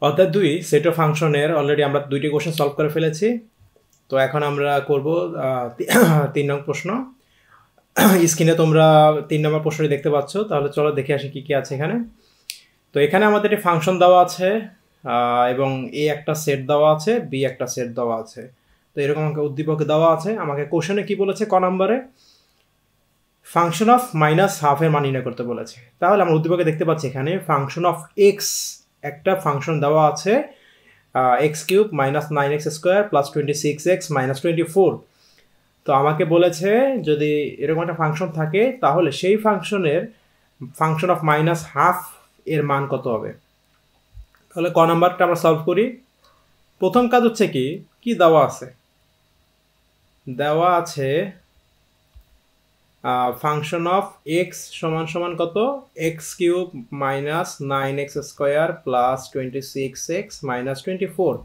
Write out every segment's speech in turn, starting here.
অধ্যায় 2 set of ফাংশনের already আমরা 2টি কোশ্চেন সলভ করে ফেলেছি। তো এখন আমরা করব 3 নং প্রশ্ন। স্ক্রিনে তোমরা 3 নম্বর প্রশ্নটি দেখতে পাচ্ছ। তাহলে চলো দেখে আসি কি কি আছে এখানে। তো এখানে আমাদের একটি ফাংশন দেওয়া আছে এবং এ একটা সেট দেওয়া আছে, বি একটা সেট দেওয়া আছে। তো এরকম আমাকে উদ্দীপক দেওয়া আছে। আমাকে কোশ্চেনে কি বলেছে, ক নম্বরে ফাংশন অফ মাইনাস হাফ এর মান নির্ণয় করতে বলেছে। তাহলে আমরা উদ্দীপকে দেখতে পাচ্ছি এখানে ফাংশন অফ এক্স একটা ফাংশন দেওয়া আছে, x cube minus 9x square plus 26x minus 24। তো আমাকে বলেছে যদি এরকম একটা ফাংশন থাকে তাহলে সেই ফাংশনের ফাংশন অফ মাইনাস হাফ এর মান কত হবে। তাহলে ক নাম্বারটা আমরা সলভ করি। প্রথম কাজ হচ্ছে কি দেওয়া আছে, দেওয়া আছে ফাংশন অফ এক্স সমান সমান কত, x cube minus 9x square plus 26x minus 24।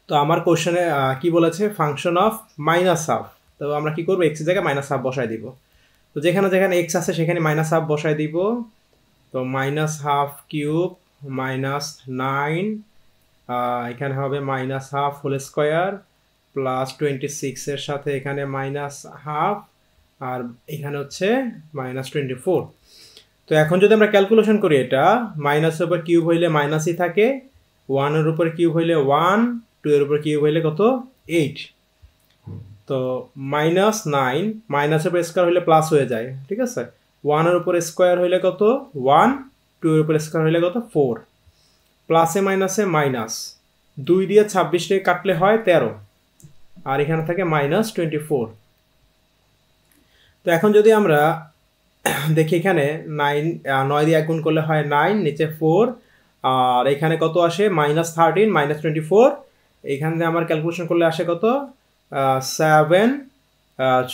তো আমার কোশ্চেনে কি বলেছে, ফাংশন অফ মাইনাস হাফ। তো আমরা কি করবো, এক্সের জায়গায় মাইনাস হাফ বসাই দিব। তো যেখানে যেখানে এক্স আছে সেখানে মাইনাস হাফ বসাই দিব। তো মাইনাস হাফ কিউব মাইনাস 9, এখানে হবে minus half whole square plus 26 এর সাথে এখানে মাইনাস হাফ, আর এখানে হচ্ছে মাইনাস 24। তো এখন যদি আমরা ক্যালকুলেশন করি, এটা মাইনাসের উপর কিউব হইলে মাইনাসই থাকে, 1 এর উপর কিউব হইলে 1, 2 এর উপর কিউব হইলে কত 8। তো মাইনাস 9 মাইনাসের উপর স্কোয়ার হইলে প্লাস হয়ে যায়, ঠিক আছে। 1 এর উপর স্কোয়ার হইলে কত 1, 2 এর উপর স্কোয়ার হইলে কত 4, প্লাসে মাইনাসে মাইনাস, 2 দিয়ে 26 কে কাটলে হয় 13, আর এখানে থাকে মাইনাস 24। তো এখন যদি আমরা দেখি এখানে 9 দিয়ে 1 গুণ করলে হয় 9, নিচে 4, আর এখানে কত আসে মাইনাস 13 মাইনাস 24। এখানে আমার ক্যালকুলেশন করলে আসে কত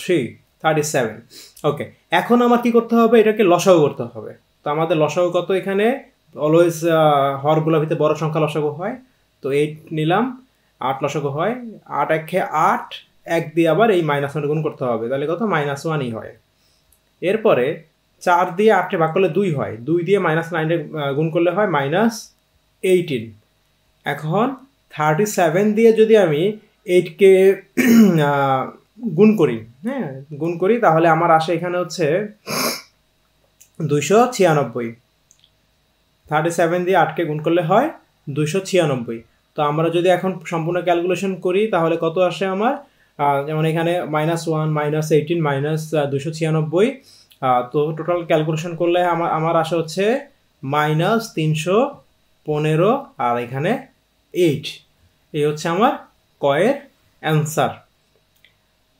37। ওকে, এখন আমার কি করতে হবে, এটাকে লসাগু করতে হবে। তো আমাদের লসাগু কত, এখানে অলওয়েজ হরগুলোর ভিতরে বড় সংখ্যা লসাগু হয়। তো 8 নিলাম, 8 লসাগু হয়, 8 একে 8, 1 দিয়ে আবার এই মাইনাস 1 গুণ করতে হবে, তাহলে কত মাইনাস 1ই হয়। এরপরে 4 দিয়ে 8 ভাগ করলে 2 হয়, 2 দিয়ে মাইনাস 9 গুণ করলে হয় মাইনাস 18। এখন 37 দিয়ে যদি আমি 8কে গুণ করি, হ্যাঁ গুণ করি, তাহলে আমার আসে এখানে হচ্ছে 296। 37 দিয়ে 8কে গুণ করলে হয় 296। তো আমরা যদি এখন সম্পূর্ণ ক্যালকুলেশন করি তাহলে কত আসে আমার, যেমন এখানে মাইনাস 1 মাইনাস 18 মাইনাস 296। তো টোটাল ক্যালকুলেশন করলে আমার আসে হচ্ছে মাইনাস 315, আর এখানে 8। এই হচ্ছে আমার কয়ের অ্যান্সার।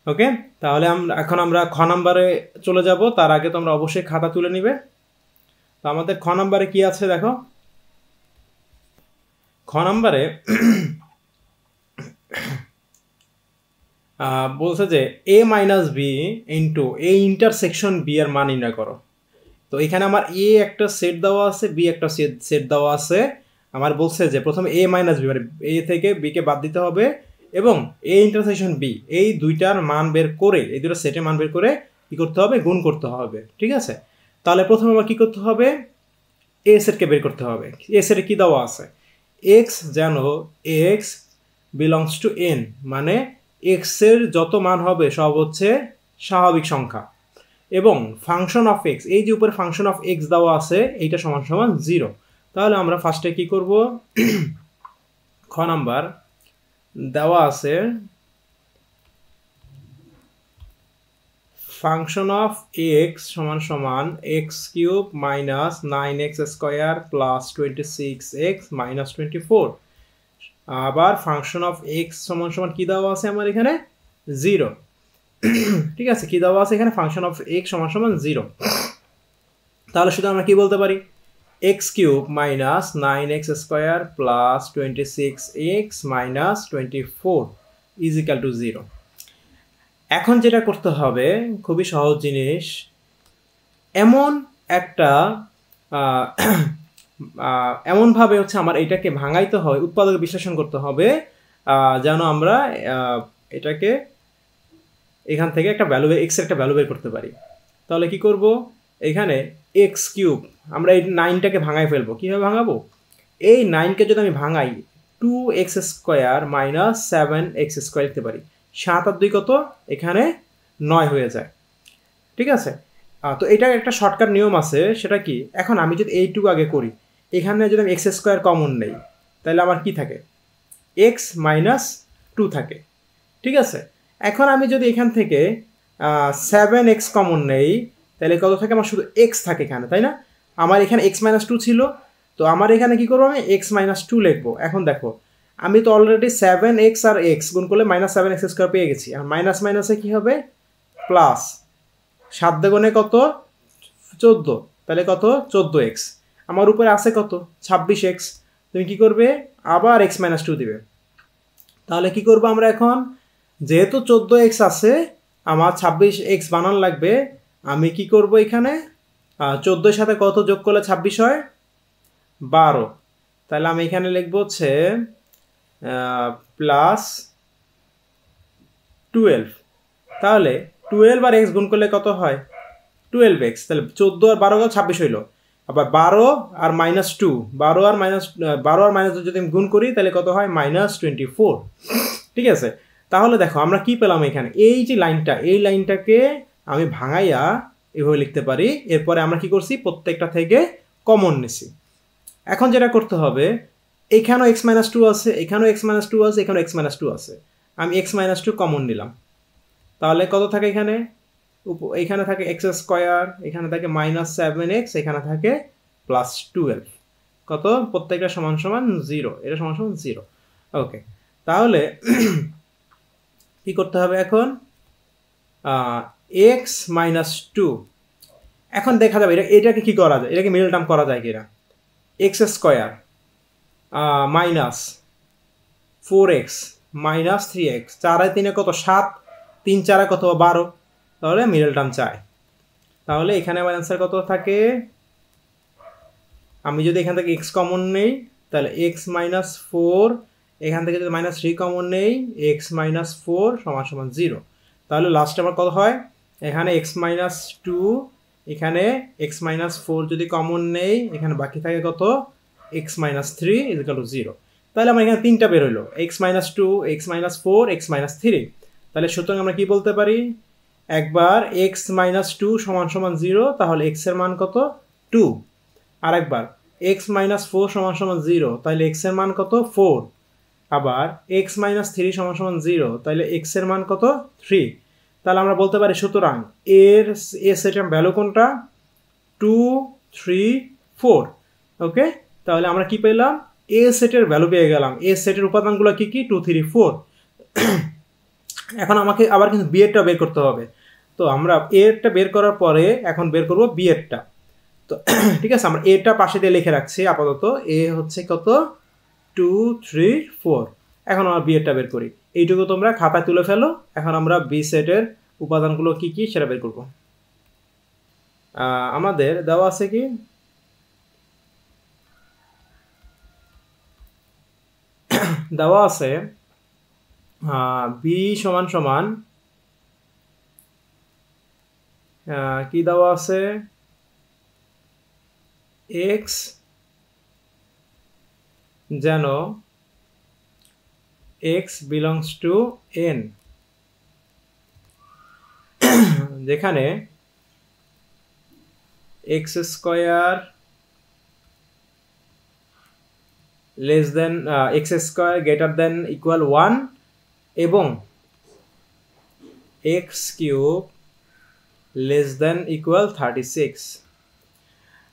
ওকে, তাহলে এখন আমরা খ নাম্বারে চলে যাব। তার আগে তোমরা অবশ্যই খাতা তুলে নিবে। তো আমাদের খ নাম্বারে কি আছে দেখো। খ নাম্বারে বলছে যে A minus B into A intersection B এর মান নির্ণয় করো। তো এখানে আমার এ একটা সেট দেওয়া আছে, বি একটা সেট দেওয়া আছে। আমার বলছে যে প্রথমে এ মাইনাস বি, মানে এ থেকে বি কে বাদ দিতে হবে, এবং এ ইন্টারসেকশন বি এই দুইটার মান বের করে, এই দুটো সেটের মান বের করে কি করতে হবে, গুণ করতে হবে, ঠিক আছে। তাহলে প্রথমে আমার কি করতে হবে, এ সেটকে বের করতে হবে। এ সেটে কি দেওয়া আছে, এক্স যেন এক্স বিলংস টু এন, মানে এক্স এর যত মান হবে সব হচ্ছে স্বাভাবিক সংখ্যা, এবং ফাংশন অফ এক্স, এই যে উপরে ফাংশন অফ এক্স দেওয়া আছে এইটা সমান সমান 0। তাহলে আমরা ফার্স্টে কি করব, খ নাম্বার দেওয়া আছে ফাংশন অফ এক্স সমান সমান x cube minus 9x square plus 26x minus 24। আবার ফাংশন অফ এক্স সমান সমান কি দেওয়া আছে আমার এখানে 0, ঠিক আছে। কি দেওয়া আছে এখানে, ফাংশন অফ এক্স সমান সমান 0। তাহলে শুধু আমরা কি বলতে পারি, x cube minus 9x square plus 26x minus 24 is equal to 0। এখন যেটা করতে হবে খুবই সহজ জিনিস, এমন একটা এমনভাবে হচ্ছে আমার এটাকে ভাঙাইতে হবে, উৎপাদক বিশ্লেষণ করতে হবে যেন আমরা এটাকে এখান থেকে একটা ভ্যালু, এক্স এর একটা ভ্যালু বের করতে পারি। তাহলে কি করব, এখানে এক্স কিউব আমরা এই 9টাকে ভাঙাই ফেলবো। কীভাবে ভাঙাবো, এই 9কে যদি আমি ভাঙাই 2x² মাইনাস 7x² লিখতে পারি। 7 আর 2 কত? এখানে 9 হয়ে যায়। ঠিক আছে, তো এটা একটা শর্টকাট নিয়ম আছে, সেটা কি, এখন আমি যদি এইটুকু আগে করি, এখানে যদি আমি x² কমন নেই তাহলে আমার কি থাকে, x মাইনাস 2 থাকে। ঠিক আছে, এখন আমি যদি এখান থেকে 7x কমন নেই তাহলে কত থাকে, আমার শুধু x থাকে এখানে, তাই না? আমার এখানে x মাইনাস 2 ছিল, তো আমার এখানে কি করবো, আমি x মাইনাস 2 লিখবো। এখন দেখো আমি তো অলরেডি 7x আর x গুণ করলে মাইনাস 7x² পেয়ে গেছি। আর মাইনাস মাইনাসে কি হবে, প্লাস। 7 দ্বিগুণে কত, 14, তাহলে কত, 14x। আমার উপরে আছে কত, 26x। তুমি কি করবে, আবার x মাইনাস 2 দিবে। তাহলে কি করবো আমরা এখন, যেহেতু 14x আছে, আমার 26x বানান লাগবে। আমি কি করব, এখানে 14 সাথে কত যোগ করলে 26 হয়, 12। তাহলে আমি এখানে লিখবো হচ্ছে প্লাস 12। তাহলে 12 আর x গুণ করলে কত হয়, 12x। তাহলে 14 আর 12 26 হইল। আবার 12 আর মাইনাস 2, 12 আর মাইনাস 2 যদি আমি গুণ করি তাহলে কত হয়, মাইনাস 24। ঠিক আছে, তাহলে দেখো আমরা কি পেলাম এখানে, এই যে লাইনটা, এই লাইনটাকে আমি ভাঙাইয়া এভাবে লিখতে পারি। এরপরে আমরা কি করছি, প্রত্যেকটা থেকে কমন নিছি। এখন যেটা করতে হবে, এখানেও x মাইনাস 2 আছে, এখানেও x মাইনাস 2 আছে, এখানেও x মাইনাস 2 আছে। আমি x মাইনাস 2 কমন নিলাম। তাহলে কত থাকে এখানে, এখানে থাকে x², এখানে থাকে মাইনাস 7x, এখানে থাকে প্লাস 12। কত, প্রত্যেকটা সমান সমান 0, এটা সমান সমান 0। ওকে, তাহলে কি করতে হবে এখন, x মাইনাস 2। এখন দেখা যাবে এটাকে কি করা যায়, এটাকে মিডল টার্ম করা যায় কিনা। x² minus 4x minus 3x, 4 আর 3 কত, 7, 3 4 কত, 12। তাহলে মিডল টার্ম চাই। তাহলে এখানে আমার অ্যান্সার কত থাকে, আমি যদি এখান থেকে x কমন নেই তাহলে x মাইনাস 4, এখান থেকে যদি মাইনাস 3 কমন নেই x মাইনাস 4 সমান সমান 0। তাহলে লাস্টে আমার কত হয়, এখানে x মাইনাস 2, এখানে x মাইনাস 4 যদি কমন নেই, এখানে বাকি থাকে কত, x মাইনাস 3 ইকুয়াল টু 0। তাহলে আমার এখানে তিনটা বের হইলো, x minus 2, x minus 4, x minus 3। তাহলে সুতরাং আমরা কি বলতে পারি, একবার x মাইনাস 2 সমান সমান 0, তাহলে x এর মান কত, 2। আর একবার x মাইনাস 4 সমান সমান 0, তাহলে x এর মান কত, 4। আবার x মাইনাস 3 সমান সমান 0, তাহলে x এর মান কত, 3। তাহলে আমরা বলতে পারি সুতরাং এর সেটের ভ্যালু কোনটা, 2, 3, 4। ওকে, তাহলে আমরা কি পেলাম, এ সেটের ভ্যালু পেয়ে গেলাম। এ সেটের উপাদানগুলো কি কি, 2, 3, 4। এখন আমাকে আবার কিন্তু বি এরটা বের করতে হবে। তো আমরা এরটা বের করার পরে এখন বের করব বি এরটা। তো ঠিক আছে, আমরা এটা পাশে দিয়ে লিখে রাখছি আপাতত। এ হচ্ছে কত, 2, 3, 4। এখন আমরা বি এরটা বের করি। এইটুকু তোমরা খাতায় তুলে ফেলো। এখন আমরা বি সেটের উপাদানগুলো কি কি সেটা বের করব। আমাদের দেওয়া আছে কি, দেওয়া আছে বি সমান সমান কি দেওয়া আছে, x যেন x belongs to n, যেখানে x² less than x² greater than equal 1 এবং x³ less than equal 36।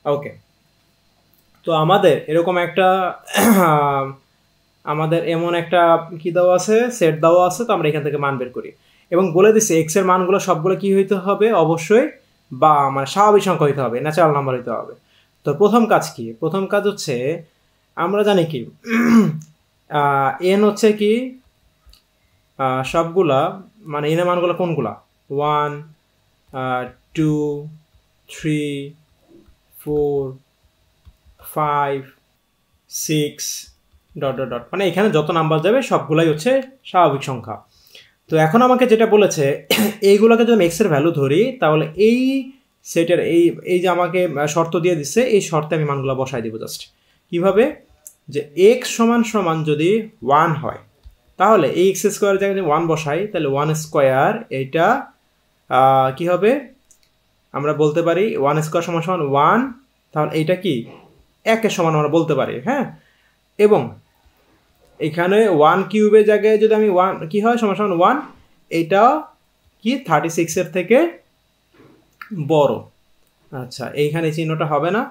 ওকে, তো আমাদের এরকম একটা আমাদের এমন একটা কি দেওয়া আছে, সেট দেওয়া আছে। তো আমরা এখান থেকে মান বের করি এবং বলে দিচ্ছি এক্স এর মানগুলো সবগুলো কি হইতে হবে, অবশ্যই বা মানে স্বাভাবিক সংখ্যা হইতে হবে, ন্যাচারাল নাম্বার হইতে হবে। তো প্রথম কাজ কি, প্রথম কাজ হচ্ছে আমরা জানি কি এন হচ্ছে কি সবগুলা মানে এন এর মানগুলো কোনগুলা, 1, 2, 3, 4, 5, 6 ডট ডট ডট, মানে এখানে যত নাম্বার যাবে সবগুলাই হচ্ছে স্বাভাবিক সংখ্যা। তো এখন আমাকে যেটা বলেছে এইগুলোকে যদি আমি এক্স এর ভ্যালু ধরি তাহলে এই সেটের এই যে আমাকে শর্ত দিয়ে দিচ্ছে, এই শর্তে আমি মানগুলো বসাই দিব। জাস্ট কিভাবে, যে এক্স সমান সমান যদি 1 হয় তাহলে এই এক্স স্কোয়ার জায়গায় যদি 1 বসাই তাহলে 1 স্কোয়ার এটা কি হবে আমরা বলতে পারি 1 স্কোয়ার সমান সমান 1, তাহলে এইটা কি 1 এর সমান আমরা বলতে পারি। হ্যাঁ, এবং এখানে 1 কিউবের জায়গায় যদি আমি 1 কি হয় সমান সমান 1, এটা কি 36 এর থেকে বড়। আচ্ছা, এইখানে চিহ্নটা হবে না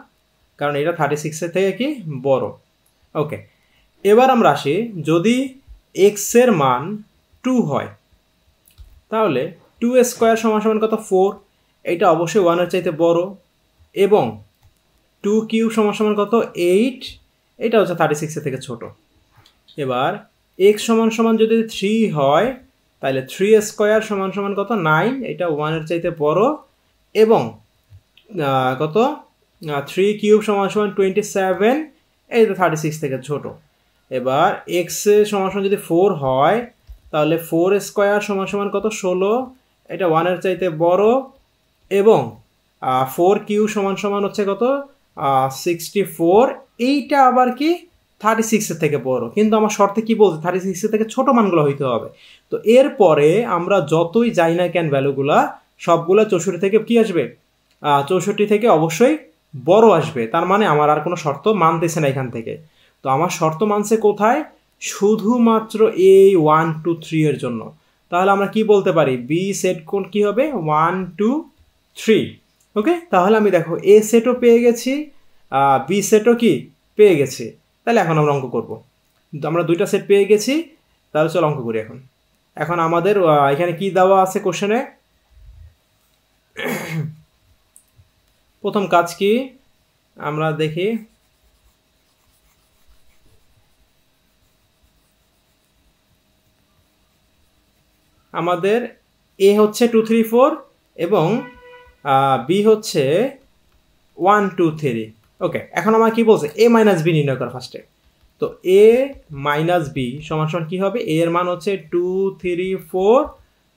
কারণ এটা 36 এর থেকে কি বড়। ওকে, এবার আমরা আসি যদি এক্স এর মান 2 হয় তাহলে 2 স্কোয়ার সমান সমান কত 4, এটা অবশ্যই 1 এর চাইতে বড়, এবং 2 কিউব সমান সমান কত 8, এটা হচ্ছে 36 এর থেকে ছোট। এবার x সমান সমান যদি 3 হয় তাহলে 3 স্কোয়ার সমান সমান কত 9, এটা 1 এর চাইতে বড়, এবং কত 3 কিউব সমান সমান 27, এটা 36 থেকে ছোট। এবার x এর সমান সমান যদি 4 হয় তাহলে 4 স্কোয়ার সমান সমান কত 16, এটা 1 এর চাইতে বড়, এবং 4 কিউব সমান সমান হচ্ছে কত 64, এইটা আবার কি 36 এর থেকে বড়, কিন্তু আমার শর্তে কি বলছে 36 এর থেকে ছোট মানগুলো হইতে হবে। তো এরপরে আমরা যতই যাই না কেন ভ্যালুগুলা সবগুলো 64 থেকে কি আসবে 64 থেকে অবশ্যই বড় আসবে, তার মানে আমার আর কোনো শর্ত মানতেছে না এখান থেকে। তো আমার শর্ত মানছে কোথায়, শুধুমাত্র এই 1 2 3 এর জন্য। তাহলে আমরা কি বলতে পারি বি সেট কোন কি হবে 1 2 3। ওকে, তাহলে আমি দেখো এ সেটও পেয়ে গেছি, বি সেটও কি পেয়ে গেছি। তাহলে এখন আমরা অঙ্ক করব, আমরা দুইটা সেট পেয়ে গেছি, তাহলে চলো অঙ্ক করি। এখন আমাদের এখানে কি দেওয়া আছে কোশ্চেনে, প্রথম কাজ কি আমরা দেখি, আমাদের এ হচ্ছে 2 3 4 এবং বি হচ্ছে 1 2 3। ওকে, এখন আমার কি বলছে এ মাইনাস বি নির্ণয় করা ফার্স্টে। তো এ মাইনাস বি সমান সমান কি হবে, এ এর মান হচ্ছে 2 3 4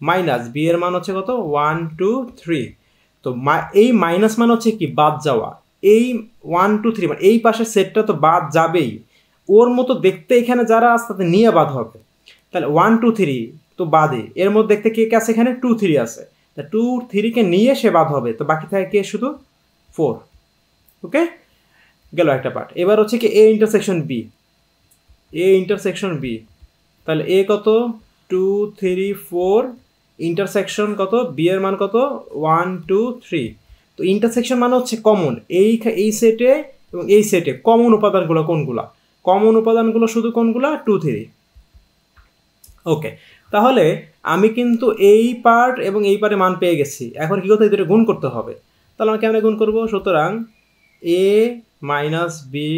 মাইনাস বি এর মান হচ্ছে কত 1 2 3। তো এই মাইনাস মান হচ্ছে কি বাদ যাওয়া, এই 1 2 3 মানে এই পাশের সেটটা তো বাদ যাবেই, ওর মতো দেখতে এখানে যারা আছে তাতে নিয়ে বাদ হবে। তাহলে 1 2 3 তো বাদে, এর মধ্যে দেখতে কে কে আছে এখানে 2 3 আছে, তা 2 3 কে নিয়ে সে বাদ হবে, তো বাকি থাকে কে শুধু 4। ওকে, গেল একটা পার্ট। এবার হচ্ছে কি A intersection B, A intersection B, তাহলে এ কত 2 3 4 ইন্টারসেকশন কত বি এর মান কত 1 2 3। তো ইন্টারসেকশন মানে হচ্ছে কমন, এই সেটে এবং এই সেটে কমন উপাদানগুলো কোনগুলা, কমন উপাদানগুলো শুধু কোনগুলা 2 3। ওকে, তাহলে আমি কিন্তু এই পার্ট এবং এই পার্টে মান পেয়ে গেছি, এখন কি করতে হবে, দুটো গুণ করতে হবে। তাহলে আমি কেমন গুণ করব, সুতরাং A minus B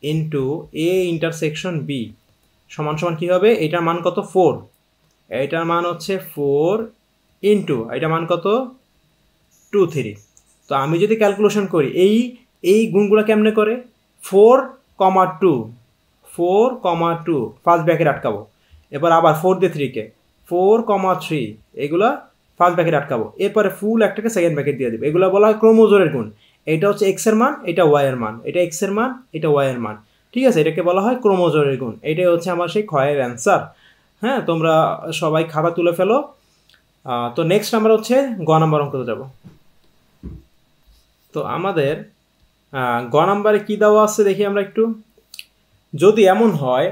into A intersection B সমান সমান কী হবে, এটার মান কত 4, এটার মান হচ্ছে 4 ইন্টু এটার মান কত 2 3। তো আমি যদি ক্যালকুলেশন করি এই গুণগুলো কেমনে করে, 4 2 4 2 ফার্স্ট ব্র্যাকেট আটকাবো, এবার আবার 4 দিয়ে 3 কে 4 3 এগুলা ফার্স্ট ব্র্যাকেট আটকাবো, এরপরে ফুল একটাকে সেকেন্ড ব্র্যাকেট দিয়ে দেবো। এগুলো বলা হয় ক্রোমোজোমের গুণ, এটা হচ্ছে এক্স এর মান, এটা ওয়াই এর মান, এটা এক্স এর মান, এটা ওয়াই এর মান, ঠিক আছে, এটাকে বলা হয় ক্রোমোজোমের গুণ। এটাই হচ্ছে আমার সেই ক্ষয়ের অ্যান্সার। হ্যাঁ, তোমরা সবাই খাতা তুলে ফেলো। তো নেক্সট আমরা হচ্ছে গ নাম্বার অঙ্কতে যাব। তো আমাদের গ নাম্বারে কি দেওয়া আছে দেখি আমরা একটু, যদি এমন হয়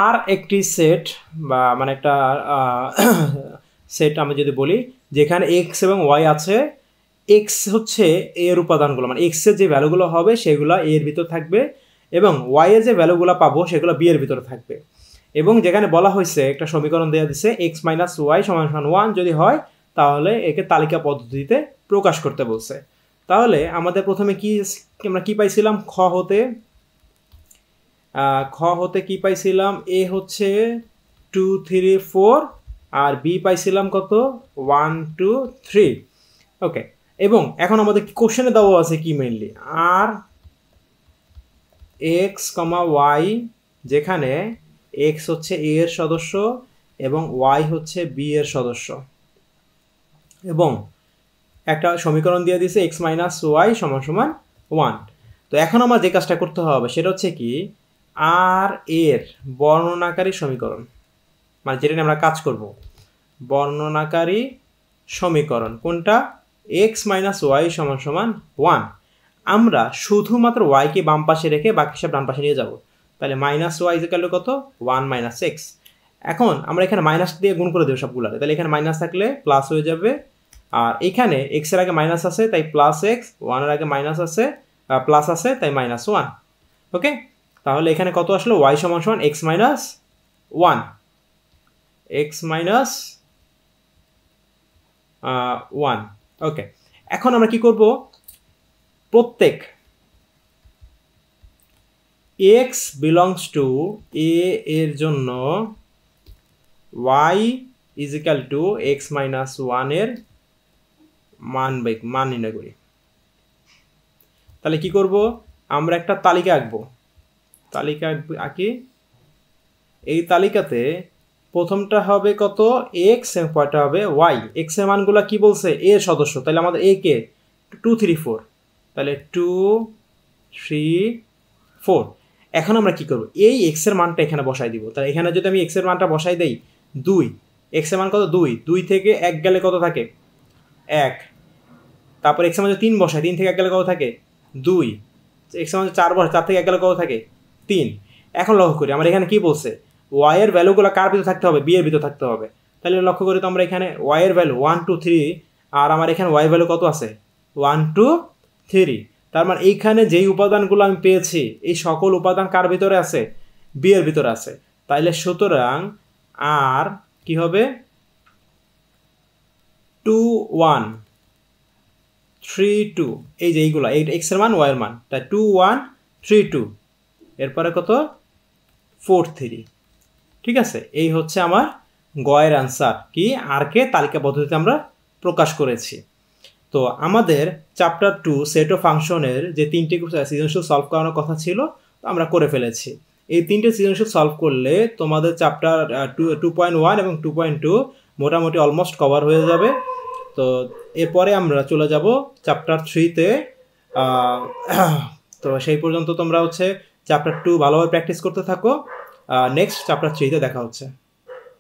আর একটি সেট বা মানে একটা সেট আমি যদি বলি যেখানে এক্স এবং ওয়াই আছে, এক্স হচ্ছে এর উপাদানগুলো মানে এক্সের যে ভ্যালুগুলো হবে সেগুলো এর ভিতর থাকবে, এবং ওয়াইয়ের যে ভ্যালুগুলো পাবো সেগুলো বি এর ভিতরে থাকবে, এবং যেখানে বলা হয়েছে একটা সমীকরণ দেওয়া দিচ্ছে এক্স মাইনাস ওয়াই সমান সমান 1 যদি হয় তাহলে একে তালিকা পদ্ধতিতে প্রকাশ করতে বলছে। তাহলে আমাদের প্রথমে কি আমরা কি পাইছিলাম, খ হতে কি পাইছিলাম, এ হচ্ছে 2 3 4 আর বি পাইছিলাম কত 1 2 3। ওকে, এবং এখন আমাদের কোশ্চেনে দেওয়া আছে কি মেইনলি আর এক্স কমা ওয়াই, যেখানে এক্স হচ্ছে এ এর সদস্য এবং ওয়াই হচ্ছে বি এর সদস্য, এবং একটা সমীকরণ দিয়ে দিয়েছে এক্স মাইনাস ওয়াই সমান সমান 1। তো এখন আমার যে কাজটা করতে হবে সেটা হচ্ছে কি আর এর বর্ণনাকারী সমীকরণ, মানে যেটা নিয়ে আমরা কাজ করব, বর্ণনাকারী সমীকরণ কোনটা, এক্স মাইনাস ওয়াই সমান সমান 1। আমরা শুধুমাত্র ওয়াইকে বাম পাশে রেখে বাকি সব ডান পাশে নিয়ে যাব। তাহলে মাইনাস ওয়াই ইকুয়াল টু কত, 1 মাইনাস এক্স। এখন আমরা এখানে মাইনাস দিয়ে গুণ করে দেবো সবগুলোতে, তাহলে এখানে মাইনাস থাকলে প্লাস হয়ে যাবে, আর এখানে এক্সের আগে মাইনাস আছে তাই প্লাস এক্স, ওয়ানের আগে মাইনাস আছে প্লাস আছে তাই মাইনাস 1। ওকে, তাহলে এখানে কত আসলো, ওয়াই সমান সমান এক্স মাইনাস 1, এক্স মাইনাস 1। ওকে, এখন আমরা কি করব, প্রত্যেক x বিলংস টু a এর জন্য y is equal to x minus 1 এর মান নির্ণয় করি। তাহলে কি করব, আমরা একটা তালিকা আঁকবো, আঁকি। এই তালিকাতে প্রথমটা হবে কত, এক্স, এবং পরটা হবে ওয়াই। এক্স এর মানগুলো কি বলছে, এর সদস্য, তাহলে আমাদের এ কে 2 3 4, তাহলে 2 3 4। এখন আমরা কি করব, এই এক্স এর মানটা এখানে বসাই দিব। তাহলে এখানে যদি আমি এক্স এর মানটা বসাই দেই 2, এক্স এর মান কত 2, 2 থেকে 1 গেলে কত থাকে 1, তারপর এক্স এর মান 3 বসাই, 3 থেকে 1 গেলে কত থাকে 2, এক্স এর মান 4 বসাই, 4 থেকে 1 গেলে কত থাকে 3। এখন লক্ষ্য করি আমরা এখানে কি বলছে, ওয়াই এর ভ্যালুগুলো কার ভিতরে থাকতে হবে, বি এর ভিতরে থাকতে হবে। তাহলে লক্ষ্য করি তো আমরা এখানে ওয়াই এর ভ্যালু 1 2 3, আর আমার এখানে ওয়াই ভ্যালু কত আছে 1 2 3। তার মানে এইখানে যেই উপাদানগুলো আমি পেয়েছি এই সকল উপাদান কার ভিতরে আছে, বি এর ভিতরে আছে। তাইলে সুতরাং আর কি হবে 2 1 3 2, এই যে এইগুলা, এই এক্স এর মান ওয়াই এর মান, তাই 2 1 3 2, এরপরে কত 4 3। ঠিক আছে, এই হচ্ছে আমার গয়ের অ্যান্সার, কি আর কে তালিকা পদ্ধতিতে আমরা প্রকাশ করেছি। তো আমাদের চ্যাপ্টার 2 সেট অফ ফাংশনের যে 3টে সৃজনশীল সলভ করানোর কথা ছিল আমরা করে ফেলেছি। এই 3টে সৃজনশীল সলভ করলে তোমাদের চ্যাপ্টার 2.1 এবং 2.2 মোটামুটি অলমোস্ট কভার হয়ে যাবে। তো এরপরে আমরা চলে যাব চ্যাপ্টার 3-তে। তো সেই পর্যন্ত তোমরা হচ্ছে চ্যাপ্টার 2 ভালোভাবে প্র্যাকটিস করতে থাকো। নেক্সট চ্যাপ্টার 3-তে দেখা হচ্ছে।